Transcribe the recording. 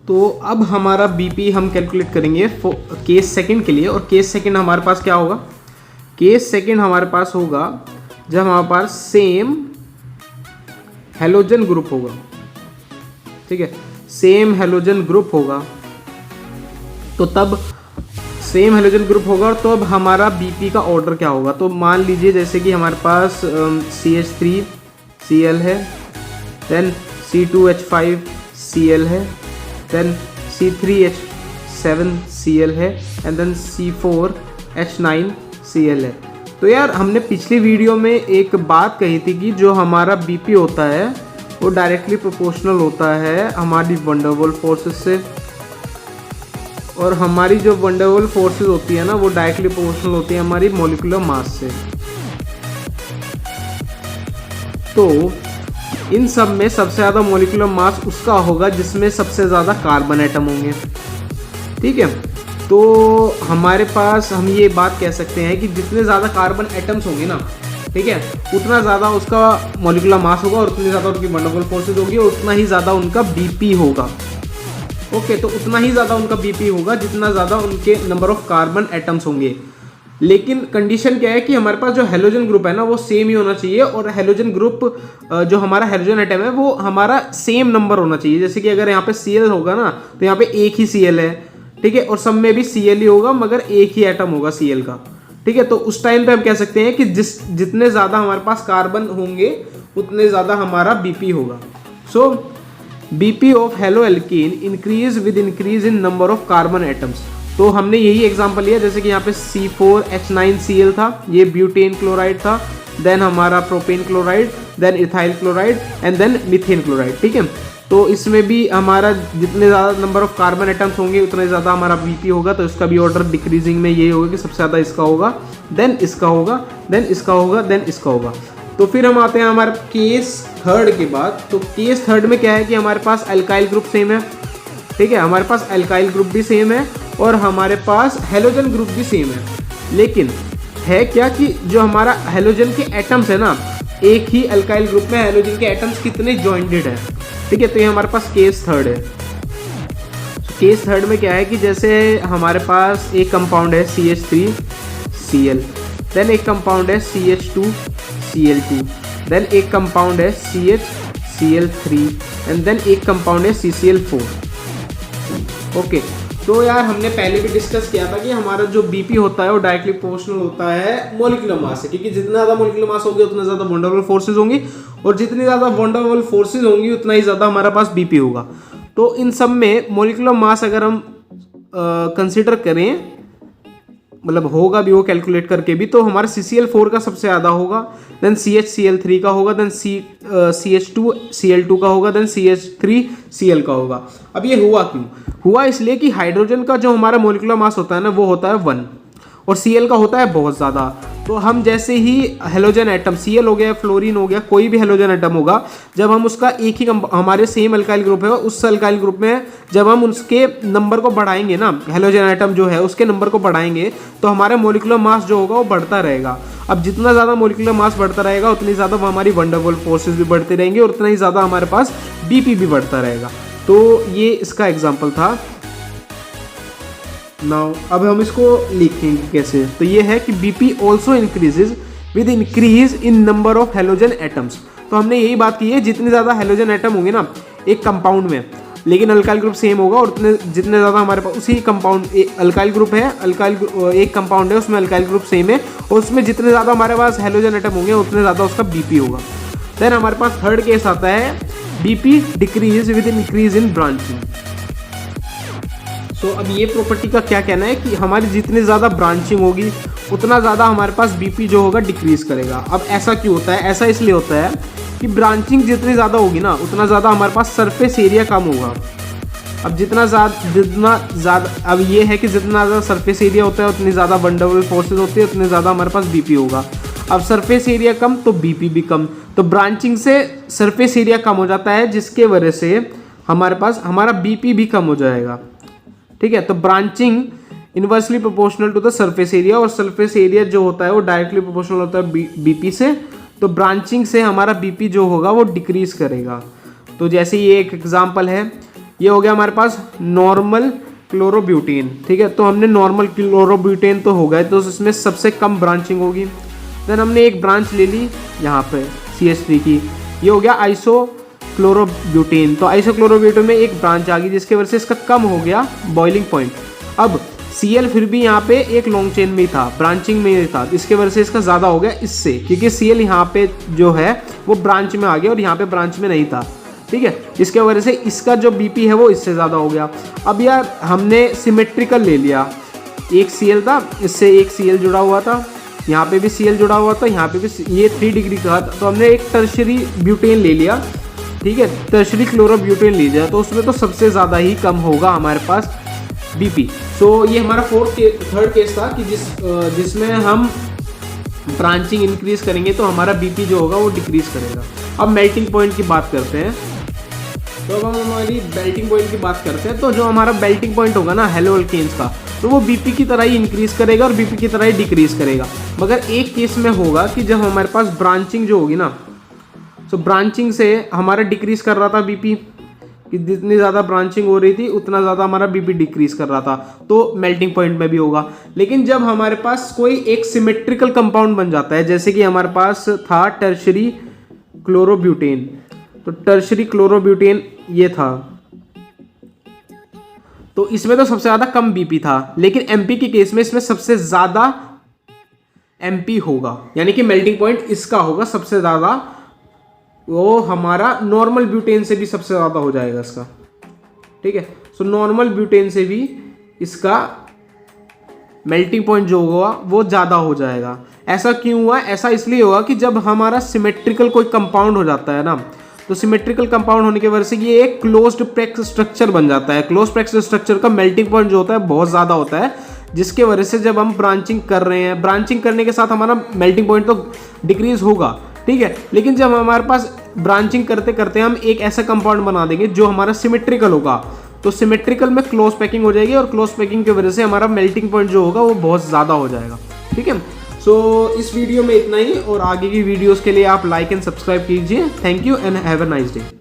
तो अब हमारा बीपी हम कैलकुलेट करेंगे केस सेकंड के लिए। और केस सेकंड हमारे पास क्या होगा? केस सेकंड हमारे पास होगा जब हमारे पास सेम हैलोजन ग्रुप होगा। ठीक है, सेम हैलोजन ग्रुप होगा, तो तब सेम हैलोजन ग्रुप होगा तो अब हमारा बीपी का ऑर्डर क्या होगा? तो मान लीजिए जैसे कि हमारे पास CH3Cl है, देन C2H5Cl है, देन C3H7Cl है, एंड देन C4H9Cl है। तो यार हमने पिछली वीडियो में एक बात कही थी कि जो हमारा बीपी होता है वो डायरेक्टली प्रोपोर्शनल होता है हमारी वंडरवॉल फोर्सेस से, और हमारी जो वंडरवॉल फोर्सेस होती है ना वो डायरेक्टली प्रोपोर्शनल होती है हमारी मॉलिक्यूलर मास से। तो इन सब में सबसे ज़्यादा मॉलिक्यूलर मास उसका होगा जिसमें सबसे ज़्यादा कार्बन एटम होंगे। ठीक है, तो हमारे पास हम ये बात कह सकते हैं कि जितने ज़्यादा कार्बन एटम्स होंगे ना, ठीक है, उतना ज़्यादा उसका मॉलिक्यूलर मास होगा और उतनी ज़्यादा उनकी वंडरवॉल फोर्सेस होगी और उतना ही ज़्यादा उनका बीपी होगा। ओके, तो उतना ही ज़्यादा उनका बीपी होगा जितना ज़्यादा उनके नंबर ऑफ कार्बन एटम्स होंगे। लेकिन कंडीशन क्या है कि हमारे पास जो हैलोजन ग्रुप है ना वो सेम ही होना चाहिए, और हैलोजन ग्रुप जो हमारा हैलोजन एटम है वो हमारा सेम नंबर होना चाहिए। जैसे कि अगर यहाँ पे Cl होगा ना तो यहाँ पे एक ही Cl है, ठीक है, और सब में भी Cl ही होगा मगर एक ही एटम होगा Cl का। ठीक है, तो उस टाइम पे हम कह सकते हैं कि जितने ज़्यादा हमारे पास कार्बन होंगे उतने ज़्यादा हमारा बीपी होगा। So BP of haloalkane increase with increase in number of carbon atoms. तो हमने यही एग्जांपल लिया, जैसे कि यहाँ पे C4H9Cl था, ये ब्यूटेन क्लोराइड था, देन हमारा propane chloride, then ethyl chloride and then methane chloride. ठीक है, तो इसमें भी हमारा जितने ज़्यादा नंबर ऑफ कार्बन एटम्स होंगे उतने ज़्यादा हमारा बीपी होगा। तो इसका भी ऑर्डर डिक्रीजिंग में ये होगा कि सबसे ज़्यादा इसका होगा, देन इसका होगा, देन इसका होगा, देन इसका होगा। तो फिर हम आते हैं हमारे केस थर्ड के बाद। तो केस थर्ड में क्या है कि हमारे पास अल्काइल ग्रुप सेम है। ठीक है, हमारे पास अल्काइल ग्रुप भी सेम है और हमारे पास हैलोजन ग्रुप भी सेम है। लेकिन है क्या कि जो हमारा हैलोजन के एटम्स है ना, एक ही अल्काइल ग्रुप में हैलोजन के एटम्स कितने जॉइंटेड है। ठीक है, तो ये हमारे पास केस थर्ड है। केस थर्ड में क्या है कि जैसे हमारे पास एक कंपाउंड है CH3Cl, देन एक कंपाउंड है CH2Cl2, देन एक कंपाउंड है CHCl3 एंड देन एक कंपाउंड है CCl4। ओके, तो यार हमने पहले भी डिस्कस किया था कि हमारा जो बीपी होता है वो डायरेक्टली प्रोपोर्शनल होता है मॉलिक्यूलर मास से, क्योंकि जितना ज़्यादा मॉलिक्यूलर मास होगी उतना ज़्यादा वंडरवॉल फोर्सेज होंगी, और जितनी ज़्यादा वंडरवॉल फोर्सेज होंगी उतना ही ज़्यादा हमारे पास बीपी होगा। तो इन सब में मॉलिक्यूलर मास अगर हम कंसिडर करें, मतलब होगा भी वो कैलकुलेट करके भी, तो हमारा CCl4 का सबसे ज़्यादा होगा, देन CHCl3 का होगा, देन CH2Cl2 का होगा, देन CH3Cl का होगा। अब ये हुआ क्यों? हुआ इसलिए कि हाइड्रोजन का जो हमारा मॉलिक्यूलर मास होता है ना वो होता है 1 और Cl का होता है बहुत ज़्यादा। तो हम जैसे ही हेलोजन एटम Cl हो गया, फ्लोरीन हो गया, कोई भी हेलोजन एटम होगा, जब हम उसका एक ही हमारे सेम अल्काइल ग्रुप है उस अल्काइल ग्रुप में जब हम उसके नंबर को बढ़ाएंगे ना, हेलोजन एटम जो है उसके नंबर को बढ़ाएंगे तो हमारा मॉलिक्यूलर मास जो होगा वो बढ़ता रहेगा। अब जितना ज़्यादा मॉलिक्यूलर मास बढ़ता रहेगा उतनी ज़्यादा हमारी वंडरवॉल फोर्सेस भी बढ़ती रहेंगी और उतना ही ज़्यादा हमारे पास बीपी भी बढ़ता रहेगा। तो ये इसका एग्जाम्पल था। नाउ अब हम इसको लिखेंगे कैसे? तो ये है कि BP also increases with increase in number of halogen atoms. तो हमने यही बात की है, जितने ज़्यादा हेलोजन एटम होंगे ना एक कंपाउंड में, लेकिन अल्काइल ग्रुप सेम होगा, और उतने जितने ज़्यादा हमारे पास उसी कंपाउंड अल्काइल ग्रुप है, एक कंपाउंड है उसमें अल्काइल ग्रुप सेम है, और उसमें जितने ज़्यादा हमारे पास हेलोजन एटम होंगे उतने ज़्यादा उसका बीपी होगा। देन हमारे पास थर्ड केस आता है BP decrease with increase in branching. So अब ये प्रॉपर्टी का क्या कहना है कि हमारी जितनी ज़्यादा ब्रांचिंग होगी उतना ज़्यादा हमारे पास बीपी जो होगा डिक्रीज करेगा। अब ऐसा क्यों होता है? ऐसा इसलिए होता है कि ब्रांचिंग जितनी ज़्यादा होगी ना उतना ज़्यादा हमारे पास सरफेस एरिया कम होगा। अब जितना ज़्यादा अब ये है कि जितना ज़्यादा सरफेस एरिया होता है उतनी ज़्यादा वंडरवॉल फोर्सेज होती है, उतने ज़्यादा हमारे पास बीपी होगा। अब सरफेस एरिया कम तो बीपी भी कम, तो ब्रांचिंग से सरफेस एरिया कम हो जाता है जिसके वजह से हमारे पास हमारा बीपी भी कम हो जाएगा। ठीक है, तो branching inversely proportional to the surface area, और सरफेस एरिया जो होता है वो डायरेक्टली प्रोपोर्शनल होता है बीपी से। तो ब्रांचिंग से हमारा बीपी जो होगा वो डिक्रीज करेगा। तो जैसे ये एक एग्जांपल है, ये हो गया हमारे पास नॉर्मल क्लोरोब्यूटेन। ठीक है, तो हमने नॉर्मल क्लोरोब्यूटेन तो हो गए, तो इसमें सबसे कम ब्रांचिंग होगी। देन हमने एक ब्रांच ले ली यहाँ पे CH3 की, ये हो गया आइसोक्लोरोब्यूटेन। तो आइसोक्लोरोब्यूटेन में एक ब्रांच आ गई जिसके वजह से इसका कम हो गया बॉइलिंग पॉइंट। अब Cl फिर भी यहाँ पे एक लॉन्ग चेन में ही था, ब्रांचिंग में ही था, इसके वजह से इसका ज़्यादा हो गया इससे, क्योंकि Cl यहाँ पे जो है वो ब्रांच में आ गया और यहाँ पे ब्रांच में नहीं था। ठीक है, इसके वजह से इसका जो BP है वो इससे ज़्यादा हो गया। अब यार हमने सिमेट्रिकल ले लिया, एक Cl था, इससे एक Cl जुड़ा हुआ था, यहाँ पे भी Cl जुड़ा हुआ था, यहाँ पे भी, ये 3 डिग्री का था, तो हमने एक टर्शरी ब्यूटेन ले लिया। ठीक है, टर्शरी क्लोरोब्यूटेन ले लिया, तो उसमें तो सबसे ज़्यादा ही कम होगा हमारे पास BP। सो ये हमारा थर्ड केस था कि जिसमें हम ब्रांचिंग इंक्रीज करेंगे तो हमारा BP जो होगा वो डिक्रीज करेगा। अब मेल्टिंग पॉइंट की बात करते हैं, तो अब हम हमारी मेल्टिंग पॉइंट की बात करते हैं, तो जो हमारा मेल्टिंग पॉइंट होगा ना हेलो अल्केन्स का, तो वो BP की तरह ही इंक्रीज करेगा और BP की तरह ही डिक्रीज करेगा। मगर एक केस में होगा कि जब हमारे पास ब्रांचिंग जो होगी ना, तो ब्रांचिंग से हमारा डिक्रीज कर रहा था BP, कि जितनी ज़्यादा ब्रांचिंग हो रही थी उतना ज़्यादा हमारा BP डिक्रीज कर रहा था, तो मेल्टिंग पॉइंट में भी होगा। लेकिन जब हमारे पास कोई एक सिमेट्रिकल कंपाउंड बन जाता है, जैसे कि हमारे पास था टर्शरी क्लोरोब्यूटेन, तो टर्शरी क्लोरोब्यूटेन ये था, तो इसमें तो सबसे ज़्यादा कम BP था, लेकिन MP के केस में इसमें सबसे ज़्यादा MP होगा, यानी कि मेल्टिंग पॉइंट इसका होगा सबसे ज़्यादा, वो हमारा नॉर्मल ब्यूटेन से भी सबसे ज़्यादा हो जाएगा इसका। ठीक है, सो नॉर्मल ब्यूटेन से भी इसका मेल्टिंग पॉइंट जो होगा वो ज़्यादा हो जाएगा। ऐसा क्यों हुआ? ऐसा इसलिए हुआ कि जब हमारा सिमेट्रिकल कोई कंपाउंड हो जाता है ना, तो सिमेट्रिकल कंपाउंड होने की वजह से ये एक क्लोज्ड पैक्ड स्ट्रक्चर बन जाता है। क्लोज्ड पैक्ड स्ट्रक्चर का मेल्टिंग पॉइंट जो होता है बहुत ज़्यादा होता है, जिसके वजह से जब हम ब्रांचिंग कर रहे हैं, ब्रांचिंग करने के साथ हमारा मेल्टिंग पॉइंट तो डिक्रीज होगा। ठीक है, लेकिन जब हमारे पास ब्रांचिंग करते करते हम एक ऐसा कंपाउंड बना देंगे जो हमारा सिमेट्रिकल होगा, तो सिमेट्रिकल में क्लोज पैकिंग हो जाएगी और क्लोज पैकिंग की वजह से हमारा मेल्टिंग पॉइंट जो होगा वो बहुत ज़्यादा हो जाएगा। ठीक है, सो इस वीडियो में इतना ही, और आगे की वीडियोस के लिए आप लाइक एंड सब्सक्राइब कीजिए। Thank you and have a nice day.